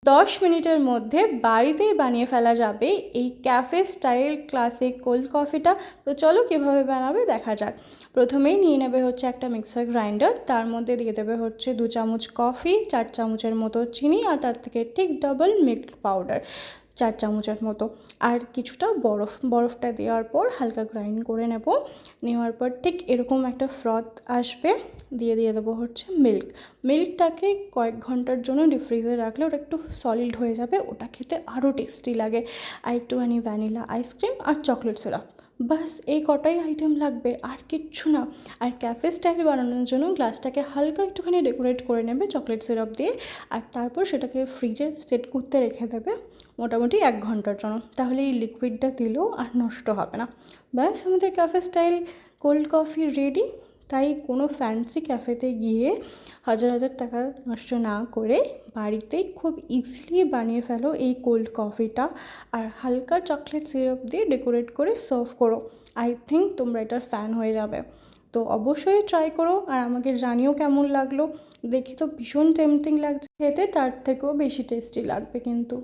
10 মিনিটের মধ্যে বাড়িতেই বানিয়ে ফেলা যাবে এই ক্যাফে স্টাইল ক্লাসিক কোল্ড কফিটা। তো চলো কীভাবে বানাবে দেখা যাক। প্রথমেই নিয়ে নেবে হচ্ছে একটা মিক্সার গ্রাইন্ডার, তার মধ্যে দিয়ে দেবে হচ্ছে 2 চামচ কফি, 4 চামচের মতো চিনি, আর তার থেকে ঠিক ডাবল মিল্ক পাউডার 4 চামচের মতো, আর কিছুটা বরফটা দেওয়ার পর হালকা গ্রাইন্ড করে নেওয়ার পর ঠিক এরকম একটা ফ্রথ আসবে। দিয়ে দেবো হচ্ছে মিল্কটাকে কয়েক ঘন্টার জন্য ডিপ ফ্রিজে রাখলে ওটা একটু সলিড হয়ে যাবে, ওটা খেতে আরও টেস্টি লাগে। আর একটুখানি ভ্যানিলা আইসক্রিম আর চকলেট সিরাপ, বাস এই কটাই আইটেম লাগবে, আর কিচ্ছু না। আর ক্যাফে স্টাইল বানানোর জন্য গ্লাসটাকে হালকা একটুখানি ডেকোরেট করে নেবে চকলেট সিরাপ দিয়ে, আর তারপর সেটাকে ফ্রিজে সেট করতে রেখে দেবে মোটামুটি 1 ঘন্টার জন্য। তাহলে এই লিকুইডটা দিলেও আর নষ্ট হবে না। ব্যাস আমাদের cafe style cold coffee ready. তাই কোনো ফ্যান্সি ক্যাফেতে গিয়ে হাজার হাজার টাকা নষ্ট না করে বাড়িতেই খুব ইজিলি বানিয়ে ফেলো এই কোল্ড কফিটা, আর হালকা চকলেট সিরাপ দিয়ে ডেকোরেট করে সার্ভ করো। আই থিঙ্ক তোমরা এটার ফ্যান হয়ে যাবে। তো অবশ্যই ট্রাই করো আর আমাকে জানিও কেমন লাগলো। দেখি তো ভীষণ টেম্পটিং লাগছে খেতে, তার থেকেও বেশি টেস্টি লাগবে কিন্তু।